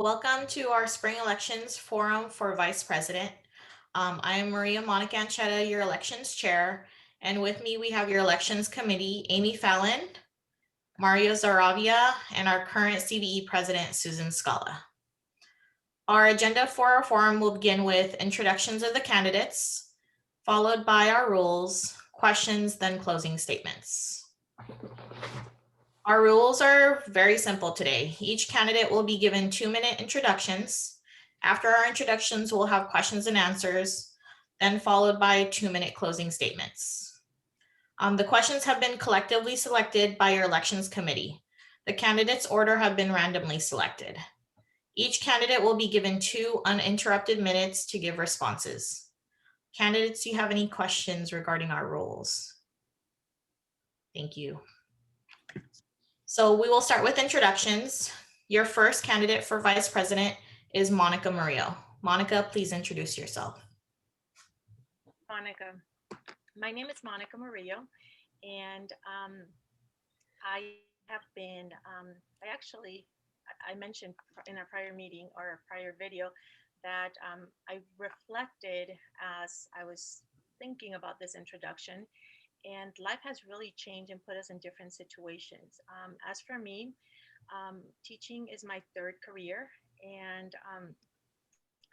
Welcome to our spring elections forum for vice president. I am Maria Monica Anchetta, your elections chair, and with me we have your elections committee, Amy Fallon, Mario Zaravia, and our current CVE president, Susan Scala. Our agenda for our forum will begin with introductions of the candidates, followed by our rules, questions, then closing statements. Our rules are very simple today. Each candidate will be given 2-minute introductions. After our introductions, we'll have questions and answers, then followed by 2-minute closing statements. The questions have been collectively selected by your elections committee. The candidates' order have been randomly selected. Each candidate will be given 2 uninterrupted minutes to give responses. Candidates, do you have any questions regarding our rules? Thank you. So we will start with introductions. Your first candidate for vice president is Monica Murillo. Monica, please introduce yourself. Monica. My name is Monica Murillo, and I have been, I mentioned in our prior meeting or a prior video that I reflected as I was thinking about this introduction, and life has really changed and put us in different situations. As for me, teaching is my 3rd career, and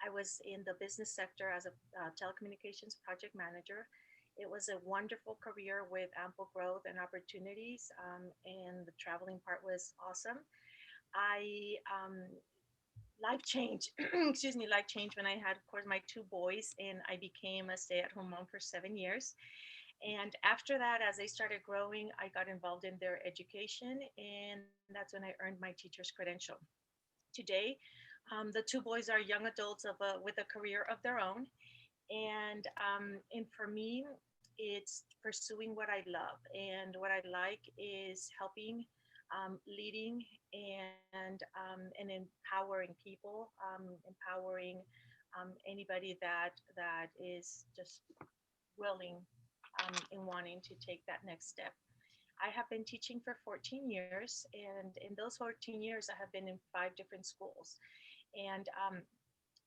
I was in the business sector as a telecommunications project manager. It was a wonderful career with ample growth and opportunities, and the traveling part was awesome. Life changed, life changed when I had, of course, my 2 boys, and I became a stay-at-home mom for 7 years. And after that, as they started growing, I got involved in their education, and that's when I earned my teacher's credential. Today, the 2 boys are young adults with a career of their own, and for me, it's pursuing what I love, and what I like is helping, leading, and empowering people, empowering anybody that is just willing in wanting to take that next step. I have been teaching for 14 years, and in those 14 years, I have been in 5 different schools. And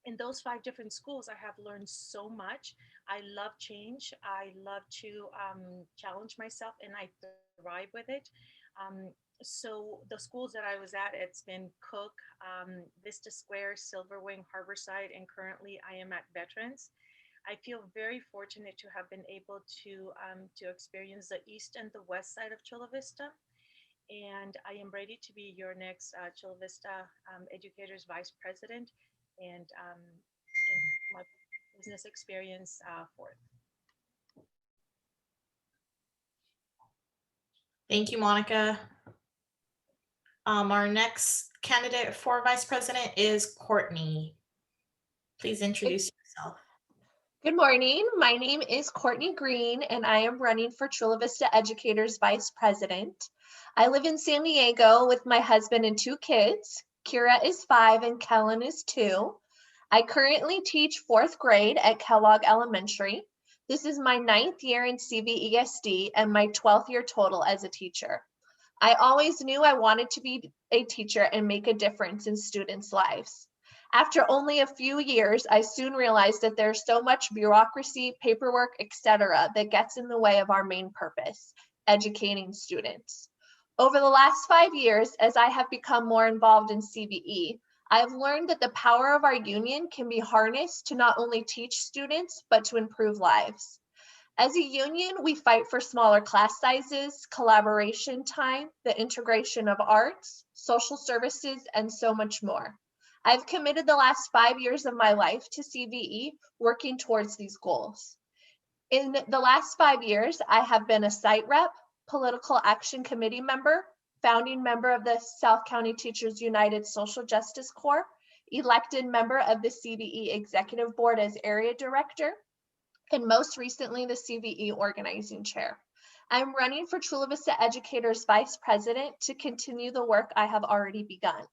in those 5 different schools, I have learned so much. I love change. I love to challenge myself, and I thrive with it. So the schools that I was at, it's been Cook, Vista Square, Silver Wing, Harborside, and currently I am at Veterans. I feel very fortunate to have been able to experience the east and the west side of Chula Vista, and I am ready to be your next Chula Vista Educators Vice President, and my business experience forth. Thank you, Monica. Our next candidate for vice president is Courtney. Please introduce yourself. Good morning. My name is Courtney Green, and I am running for Chula Vista Educators Vice President. I live in San Diego with my husband and 2 kids. Kira is 5 and Kellen is 2. I currently teach 4th grade at Kellogg Elementary. This is my 9th year in CVESD and my 12th year total as a teacher. I always knew I wanted to be a teacher and make a difference in students' lives. After only a few years, I soon realized that there's so much bureaucracy, paperwork, etc., that gets in the way of our main purpose, educating students. Over the last 5 years, as I have become more involved in CVE, I have learned that the power of our union can be harnessed to not only teach students, but to improve lives. As a union, we fight for smaller class sizes, collaboration time, the integration of arts, social services, and so much more. I've committed the last 5 years of my life to CVE, working towards these goals. In the last 5 years, I have been a site rep, political action committee member, founding member of the South County Teachers United Social Justice Corps, elected member of the CVE Executive Board as area director, and most recently the CVE organizing chair. I'm running for Chula Vista Educators Vice President to continue the work I have already begun.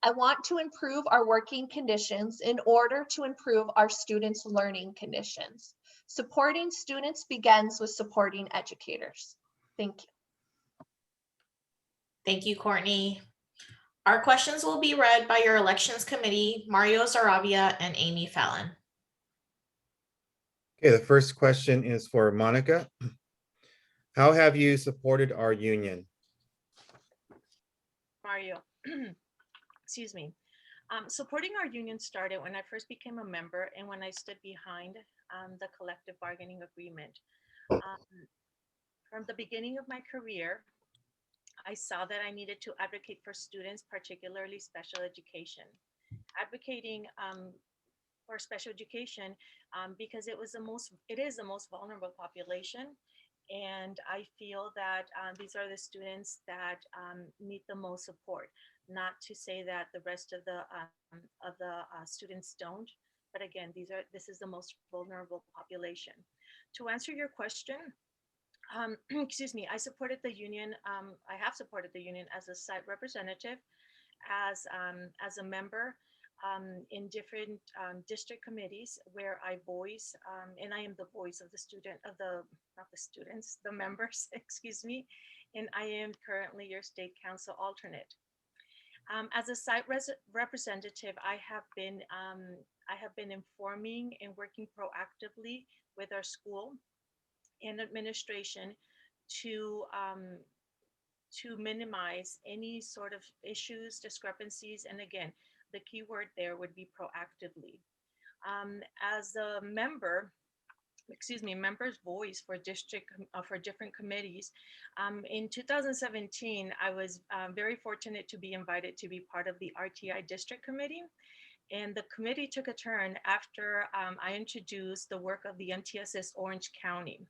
I want to improve our working conditions in order to improve our students' learning conditions. Supporting students begins with supporting educators. Thank you. Thank you, Courtney. Our questions will be read by your elections committee, Mario Saravia and Amy Fallon. Okay, the first question is for Monica. How have you supported our union? Mario, excuse me. Supporting our union started when I first became a member and when I stood behind the collective bargaining agreement. From the beginning of my career, I saw that I needed to advocate for students, particularly special education. Advocating for special education because it is the most vulnerable population, and I feel that these are the students that need the most support. Not to say that the rest of the students don't, but again, this is the most vulnerable population. To answer your question, excuse me, I supported the union. I have supported the union as a site representative, as a member in different district committees where I voice, and I am the voice of the not the students, the members, excuse me, and I am currently your state council alternate. As a site representative, I have been informing and working proactively with our school and administration to minimize any sort of issues, discrepancies, and again, the key word there would be proactively. As a member, member's voice for for different committees. In 2017, I was very fortunate to be invited to be part of the RTI district committee. And the committee took a turn after I introduced the work of the MTSS Orange County.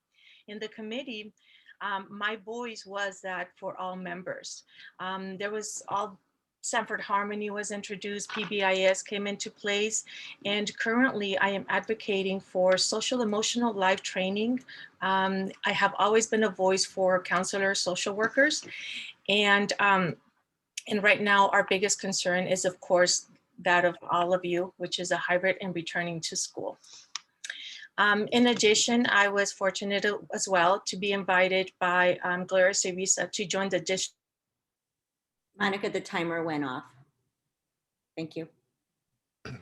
In the committee, my voice was that for all members. There was Sanford Harmony was introduced, PBIS came into place, and currently I am advocating for social emotional life training. I have always been a voice for counselors, social workers, and right now our biggest concern is, of course, that of all of you, which is a hybrid and returning to school. In addition, I was fortunate as well to be invited by Gloria Cerisa to join the district. Monica, the timer went off. Thank you.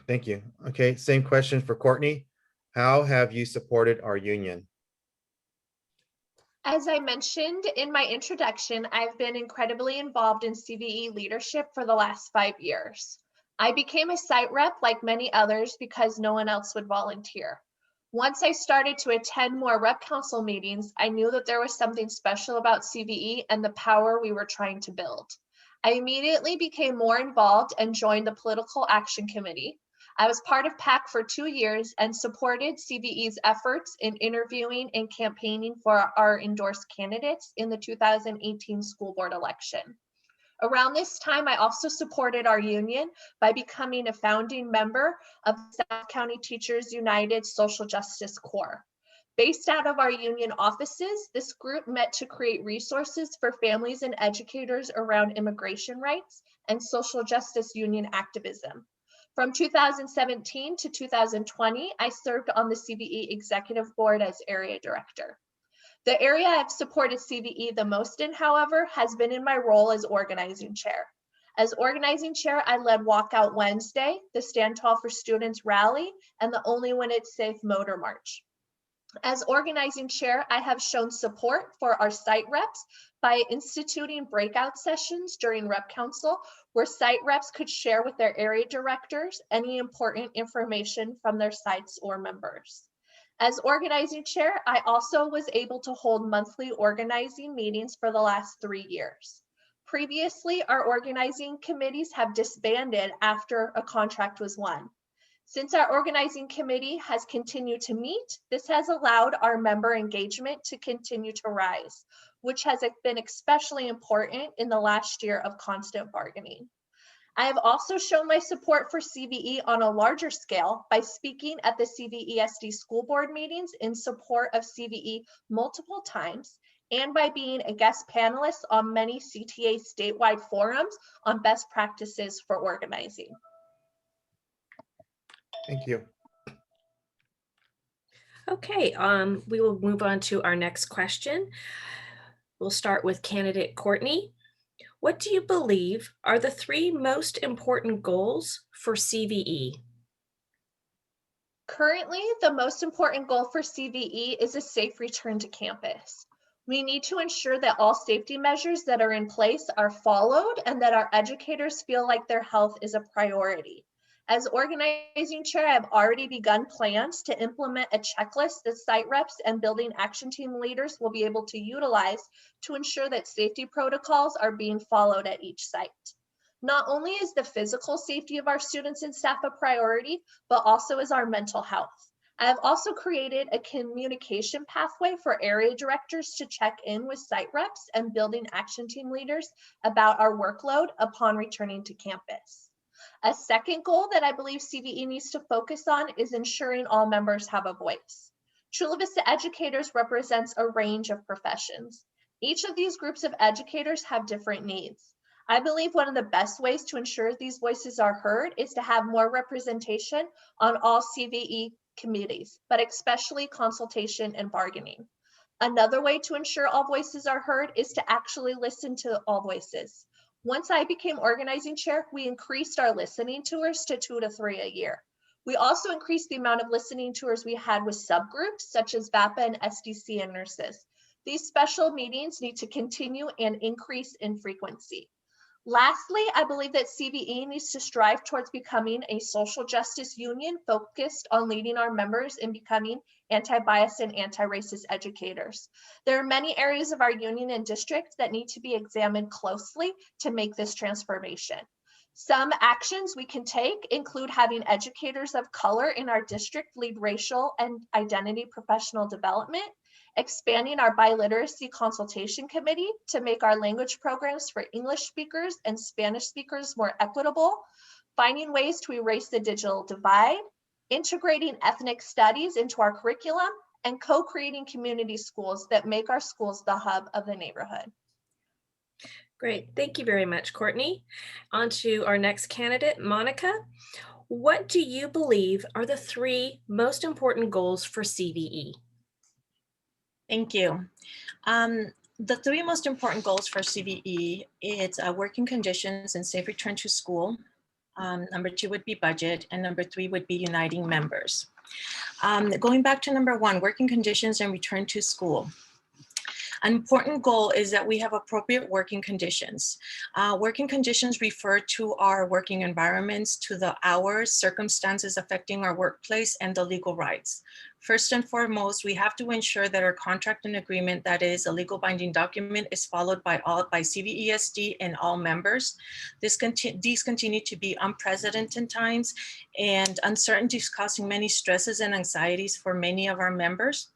Thank you. Okay, same question for Courtney. How have you supported our union? As I mentioned in my introduction, I've been incredibly involved in CVE leadership for the last 5 years. I became a site rep like many others because no one else would volunteer. Once I started to attend more rep council meetings, I knew that there was something special about CVE and the power we were trying to build. I immediately became more involved and joined the Political Action Committee. I was part of PAC for 2 years and supported CVE's efforts in interviewing and campaigning for our endorsed candidates in the 2018 school board election. Around this time, I also supported our union by becoming a founding member of the South County Teachers United Social Justice Corps. Based out of our union offices, this group met to create resources for families and educators around immigration rights and social justice union activism. From 2017 to 2020, I served on the CVE executive board as area director. The area I've supported CVE the most in, however, has been in my role as organizing chair. As organizing chair, I led Walkout Wednesday, the Stand Tall for Students rally, and the Only When It's Safe motor march. As organizing chair, I have shown support for our site reps by instituting breakout sessions during rep council where site reps could share with their area directors any important information from their sites or members. As organizing chair, I also was able to hold monthly organizing meetings for the last 3 years. Previously, our organizing committees have disbanded after a contract was won. Since our organizing committee has continued to meet, this has allowed our member engagement to continue to rise, which has been especially important in the last year of constant bargaining. I have also shown my support for CVE on a larger scale by speaking at the CVESD school board meetings in support of CVE multiple times, and by being a guest panelist on many CTA statewide forums on best practices for organizing. Thank you. Okay, we will move on to our next question. We'll start with candidate Courtney. What do you believe are the 3 most important goals for CVE? Currently, the most important goal for CVE is a safe return to campus. We need to ensure that all safety measures that are in place are followed and that our educators feel like their health is a priority. As organizing chair, I've already begun plans to implement a checklist that site reps and building action team leaders will be able to utilize to ensure that safety protocols are being followed at each site. Not only is the physical safety of our students and staff a priority, but also is our mental health. I have also created a communication pathway for area directors to check in with site reps and building action team leaders about our workload upon returning to campus. A second goal that I believe CVE needs to focus on is ensuring all members have a voice. Chula Vista Educators represents a range of professions. Each of these groups of educators have different needs. I believe one of the best ways to ensure these voices are heard is to have more representation on all CVE committees, but especially consultation and bargaining. Another way to ensure all voices are heard is to actually listen to all voices. Once I became organizing chair, we increased our listening tours to 2 to 3 a year. We also increased the amount of listening tours we had with subgroups such as VAPA and SDC and nurses. These special meetings need to continue and increase in frequency. Lastly, I believe that CVE needs to strive towards becoming a social justice union focused on leading our members in becoming anti-bias and anti-racist educators. There are many areas of our union and district that need to be examined closely to make this transformation. Some actions we can take include having educators of color in our district lead racial and identity professional development, expanding our biliteracy consultation committee to make our language programs for English speakers and Spanish speakers more equitable, finding ways to erase the digital divide, integrating ethnic studies into our curriculum, and co-creating community schools that make our schools the hub of the neighborhood. Great. Thank you very much, Courtney. On to our next candidate, Monica. What do you believe are the 3 most important goals for CVE? Thank you. The 3 most important goals for CVE is working conditions and safe return to school. Number 2 would be budget, and number 3 would be uniting members. Going back to number 1, working conditions and return to school. An important goal is that we have appropriate working conditions. Working conditions refer to our working environments, to the hours, circumstances affecting our workplace, and the legal rights. First and foremost, we have to ensure that our contract and agreement, that is a legal binding document, is followed by CVESD and all members. These continue to be unprecedented times, and uncertainties causing many stresses and anxieties for many of our members.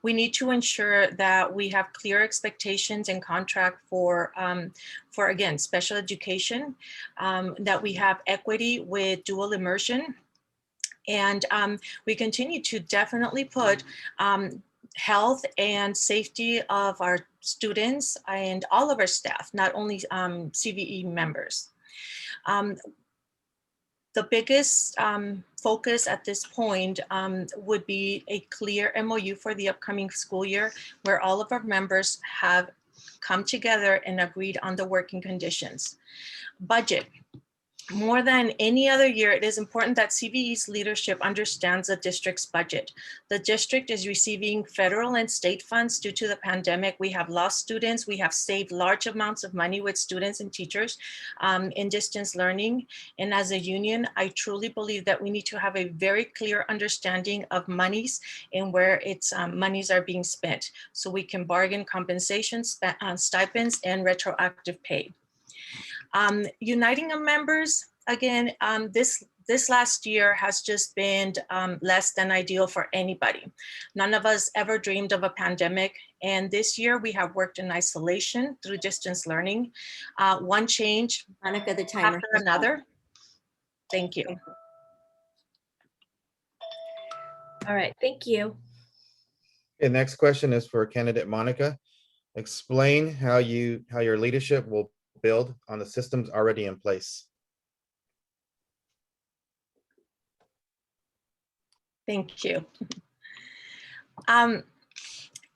We need to ensure that we have clear expectations and contract for again, special education, that we have equity with dual immersion. And we continue to definitely put health and safety of our students and all of our staff, not only CVE members. The biggest focus at this point would be a clear MOU for the upcoming school year, where all of our members have come together and agreed on the working conditions. Budget. More than any other year, it is important that CVE's leadership understands the district's budget. The district is receiving federal and state funds due to the pandemic. We have lost students. We have saved large amounts of money with students and teachers in distance learning. And as a union, I truly believe that we need to have a very clear understanding of monies and where its monies are being spent, so we can bargain compensations, stipends, and retroactive pay. Uniting our members, again, this last year has just been less than ideal for anybody. None of us ever dreamed of a pandemic. And this year we have worked in isolation through distance learning. One change Monica, the timer. after another. Thank you. All right, thank you. Okay, next question is for candidate Monica. Explain how your leadership will build on the systems already in place. Thank you.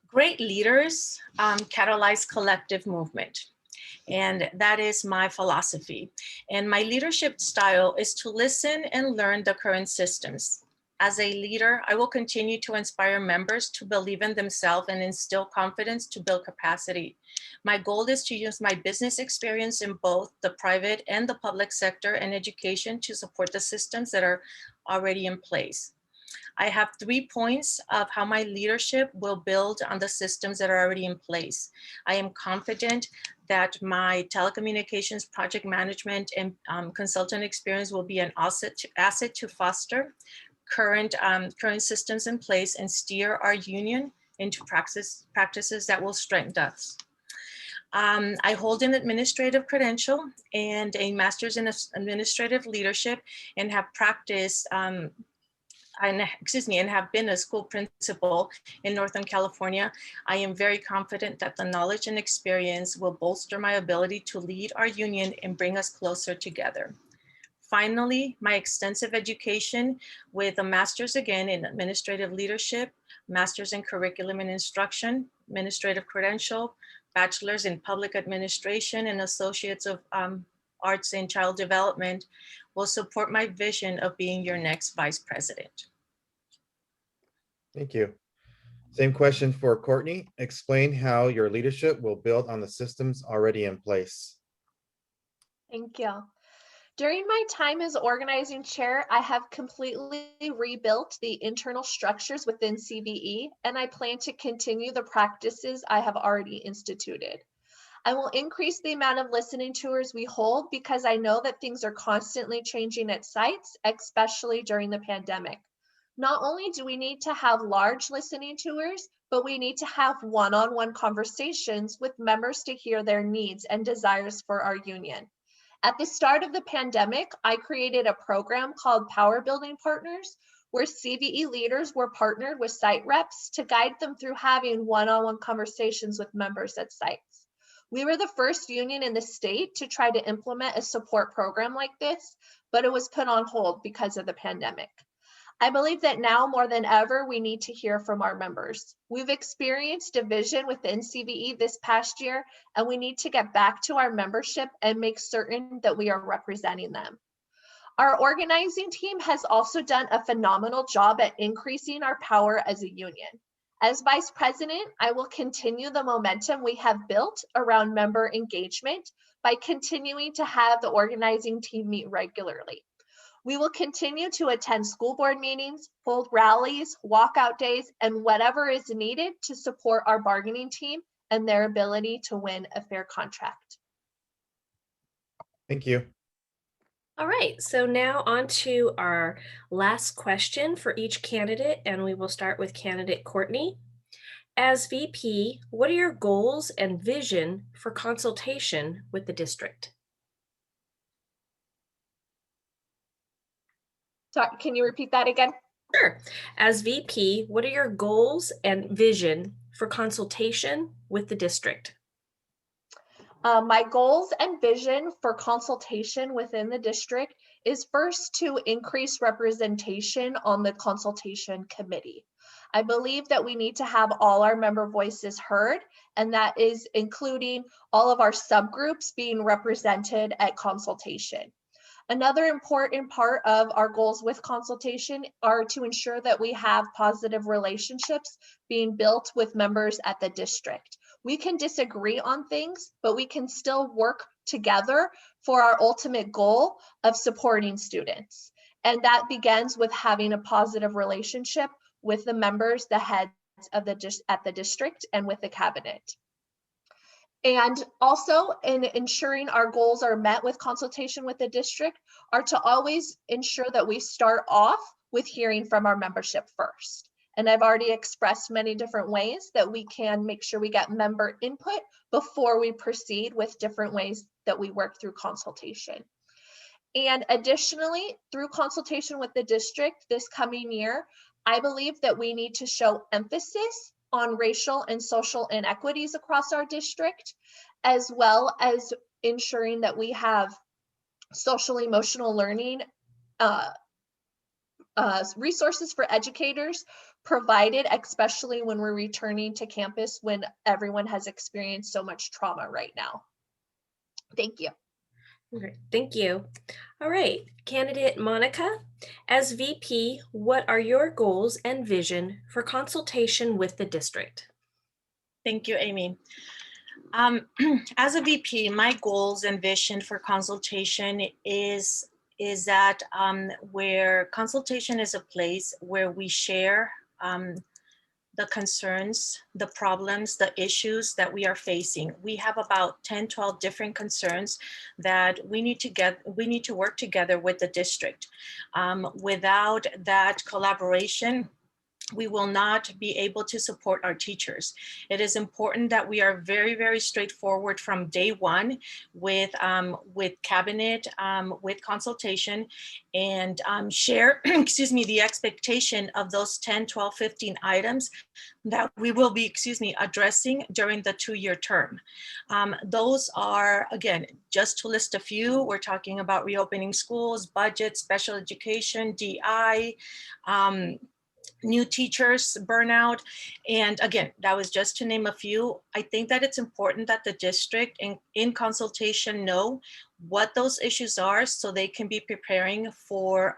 Great leaders catalyze collective movement. And that is my philosophy. And my leadership style is to listen and learn the current systems. As a leader, I will continue to inspire members to believe in themselves and instill confidence to build capacity. My goal is to use my business experience in both the private and the public sector and education to support the systems that are already in place. I have 3 points of how my leadership will build on the systems that are already in place. I am confident that my telecommunications project management and consultant experience will be an asset to foster current systems in place and steer our union into practices that will strengthen us. I hold an administrative credential and a master's in administrative leadership and have practiced and have been a school principal in Northern California. I am very confident that the knowledge and experience will bolster my ability to lead our union and bring us closer together. Finally, my extensive education with a master's again in administrative leadership, master's in curriculum and instruction, administrative credential, bachelor's in public administration, and associates of arts in child development will support my vision of being your next vice president. Thank you. Same question for Courtney. Explain how your leadership will build on the systems already in place. Thank you. During my time as organizing chair, I have completely rebuilt the internal structures within CVE, and I plan to continue the practices I have already instituted. I will increase the amount of listening tours we hold because I know that things are constantly changing at sites, especially during the pandemic. Not only do we need to have large listening tours, but we need to have one-on-one conversations with members to hear their needs and desires for our union. At the start of the pandemic, I created a program called Power Building Partners, where CVE leaders were partnered with site reps to guide them through having one-on-one conversations with members at sites. We were the first union in the state to try to implement a support program like this, but it was put on hold because of the pandemic. I believe that now more than ever, we need to hear from our members. We've experienced division within CVE this past year, and we need to get back to our membership and make certain that we are representing them. Our organizing team has also done a phenomenal job at increasing our power as a union. As vice president, I will continue the momentum we have built around member engagement by continuing to have the organizing team meet regularly. We will continue to attend school board meetings, hold rallies, walkout days, and whatever is needed to support our bargaining team and their ability to win a fair contract. Thank you. All right, so now on to our last question for each candidate, and we will start with candidate Courtney. As VP, what are your goals and vision for consultation with the district? Sorry, can you repeat that again? Sure. As VP, what are your goals and vision for consultation with the district? My goals and vision for consultation within the district is first to increase representation on the consultation committee. I believe that we need to have all our member voices heard, and that is including all of our subgroups being represented at consultation. Another important part of our goals with consultation are to ensure that we have positive relationships being built with members at the district. We can disagree on things, but we can still work together for our ultimate goal of supporting students. And that begins with having a positive relationship with the members, the heads of at the district, and with the cabinet. And also in ensuring our goals are met with consultation with the district are to always ensure that we start off with hearing from our membership first. And I've already expressed many different ways that we can make sure we get member input before we proceed with different ways that we work through consultation. And additionally, through consultation with the district this coming year, I believe that we need to show emphasis on racial and social inequities across our district, as well as ensuring that we have social emotional learning resources for educators provided, especially when we're returning to campus when everyone has experienced so much trauma right now. Thank you. Great, thank you. All right, candidate Monica, as VP, what are your goals and vision for consultation with the district? Thank you, Amy. As a VP, my goals and vision for consultation is that where consultation is a place where we share the concerns, the problems, the issues that we are facing. We have about 10, 12 different concerns that we need to work together with the district. Without that collaboration, we will not be able to support our teachers. It is important that we are very, very straightforward from day one with cabinet, with consultation, and share, excuse me, the expectation of those 10, 12, 15 items that we will be, addressing during the 2-year term. Those are, again, just to list a few, we're talking about reopening schools, budget, special education, DI, new teachers, burnout. And again, that was just to name a few. I think that it's important that the district in consultation know what those issues are so they can be preparing for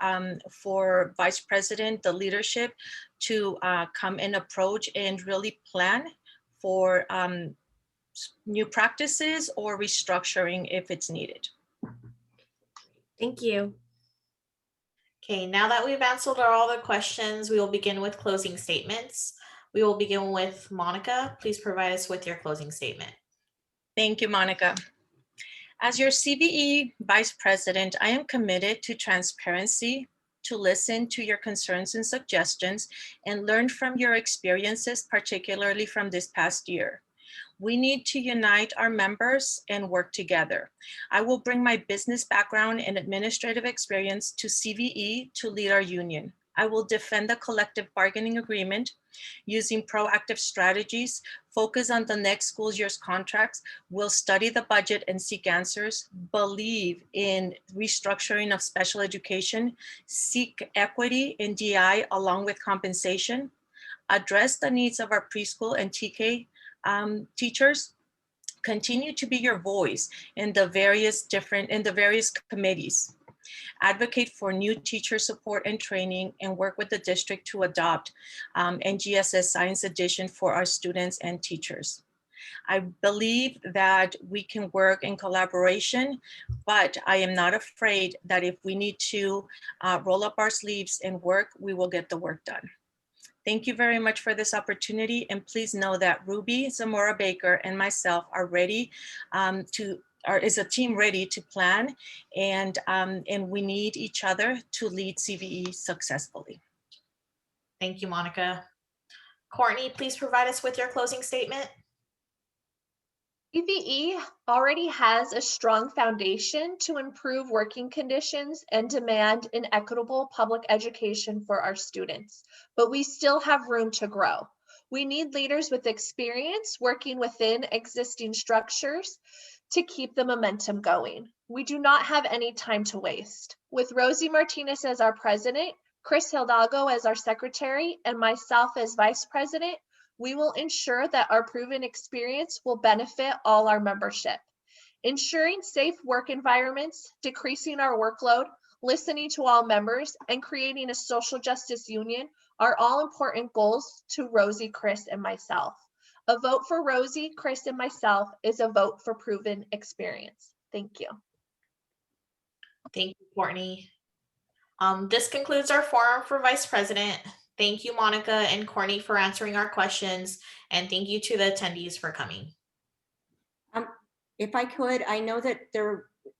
vice president, the leadership to come and approach and really plan for new practices or restructuring if it's needed. Thank you. Okay, now that we've answered all the questions, we will begin with closing statements. We will begin with Monica. Please provide us with your closing statement. Thank you, Monica. As your CVE Vice President, I am committed to transparency, to listen to your concerns and suggestions, and learn from your experiences, particularly from this past year. We need to unite our members and work together. I will bring my business background and administrative experience to CVE to lead our union. I will defend the collective bargaining agreement using proactive strategies, focus on the next school year's contracts, will study the budget and seek answers, believe in restructuring of special education, seek equity in DI along with compensation, address the needs of our preschool and TK teachers, continue to be your voice in the various committees, advocate for new teacher support and training, and work with the district to adopt NGSS Science Edition for our students and teachers. I believe that we can work in collaboration, but I am not afraid that if we need to roll up our sleeves and work, we will get the work done. Thank you very much for this opportunity, and please know that Ruby Zamora Baker and myself are ready is a team ready to plan, and we need each other to lead CVE successfully. Thank you, Monica. Courtney, please provide us with your closing statement. CVE already has a strong foundation to improve working conditions and demand an equitable public education for our students, but we still have room to grow. We need leaders with experience working within existing structures to keep the momentum going. We do not have any time to waste. With Rosie Martinez as our president, Chris Hidalgo as our secretary, and myself as vice president, we will ensure that our proven experience will benefit all our membership. Ensuring safe work environments, decreasing our workload, listening to all members, and creating a social justice union are all important goals to Rosie, Chris, and myself. A vote for Rosie, Chris, and myself is a vote for proven experience. Thank you. Thank you, Courtney. This concludes our forum for Vice President. Thank you, Monica and Courtney, for answering our questions, and thank you to the attendees for coming. If I could, I know that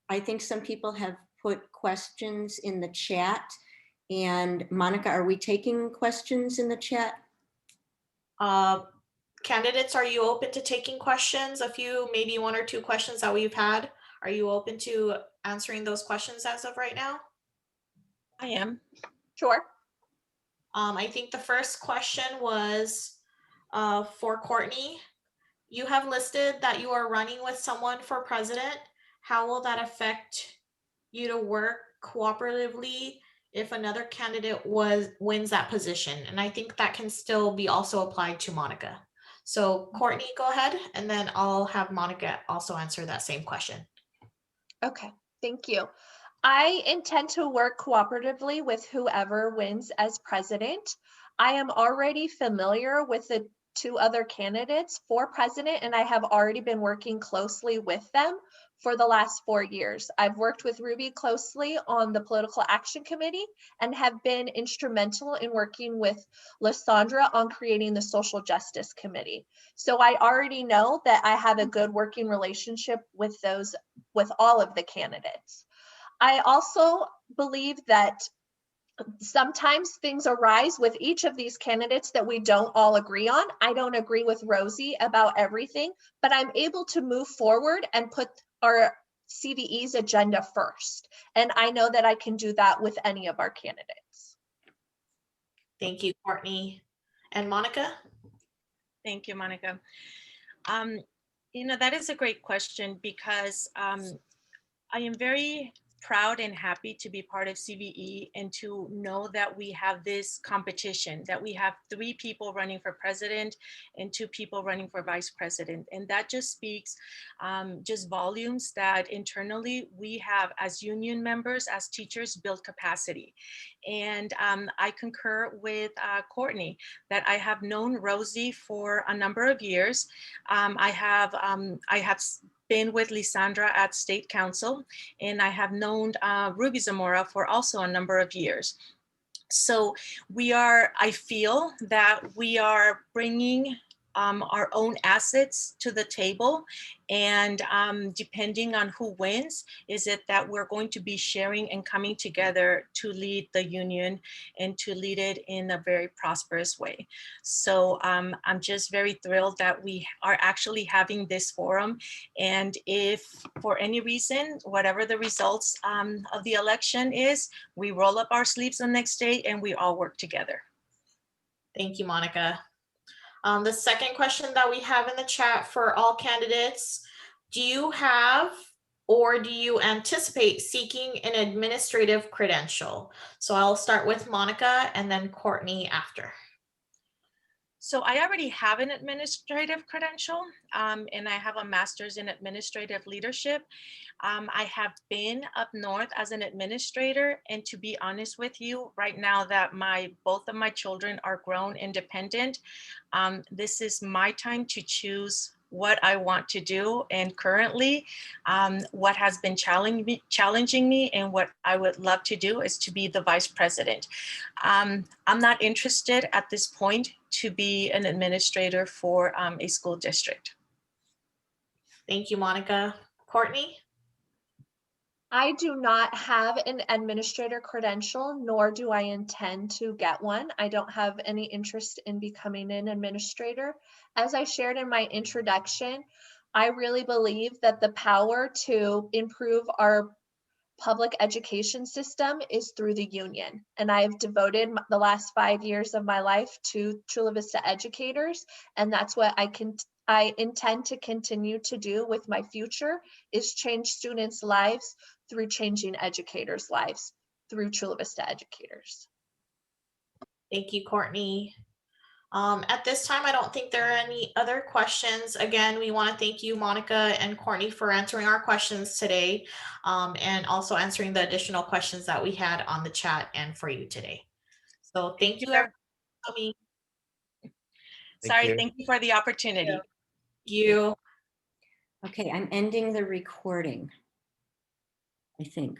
I think some people have put questions in the chat. And Monica, are we taking questions in the chat? Candidates, are you open to taking questions? A few, maybe 1 or 2 questions that we've had. Are you open to answering those questions as of right now? I am. Sure. I think the first question was for Courtney. You have listed that you are running with someone for president. How will that affect you to work cooperatively if another candidate wins that position? And I think that can still be also applied to Monica. So Courtney, go ahead, and then I'll have Monica also answer that same question. Okay, thank you. I intend to work cooperatively with whoever wins as president. I am already familiar with the two other candidates for president, and I have already been working closely with them for the last 4 years. I've worked with Ruby closely on the Political Action Committee and have been instrumental in working with Lysandra on creating the Social Justice Committee. So I already know that I have a good working relationship with all of the candidates. I also believe that sometimes things arise with each of these candidates that we don't all agree on. I don't agree with Rosie about everything, but I'm able to move forward and put our CVE's agenda first. And I know that I can do that with any of our candidates. Thank you, Courtney. And Monica? Thank you, Monica. That is a great question because I am very proud and happy to be part of CVE and to know that we have this competition, that we have 3 people running for president and 2 people running for vice president. And that just speaks just volumes that internally we have as union members, as teachers, build capacity. And I concur with Courtney that I have known Rosie for a number of years. I have been with Lysandra at State Council, and I have known Ruby Zamora for also a number of years. So I feel that we are bringing our own assets to the table, and depending on who wins, is it that we're going to be sharing and coming together to lead the union and to lead it in a very prosperous way. So I'm just very thrilled that we are actually having this forum, and if for any reason, whatever the results of the election is, we roll up our sleeves the next day and we all work together. Thank you, Monica. The second question that we have in the chat for all candidates, do you have or do you anticipate seeking an administrative credential? So I'll start with Monica and then Courtney after. So I already have an administrative credential, and I have a master's in administrative leadership. I have been up north as an administrator, and to be honest with you, right now that both of my children are grown independent, this is my time to choose what I want to do. And currently, what has been challenging me and what I would love to do is to be the vice president. I'm not interested at this point to be an administrator for a school district. Thank you, Monica. Courtney? I do not have an administrator credential, nor do I intend to get one. I don't have any interest in becoming an administrator. As I shared in my introduction, I really believe that the power to improve our public education system is through the union. And I've devoted the last 5 years of my life to Chula Vista educators. And that's what I intend to continue to do with my future, is change students' lives through changing educators' lives through Chula Vista educators. Thank you, Courtney. At this time, I don't think there are any other questions. Again, we want to thank you, Monica and Courtney, for answering our questions today, and also answering the additional questions that we had on the chat and for you today. So thank you, everyone, for coming. Thank you for the opportunity. Thank you. Okay, I'm ending the recording, I think.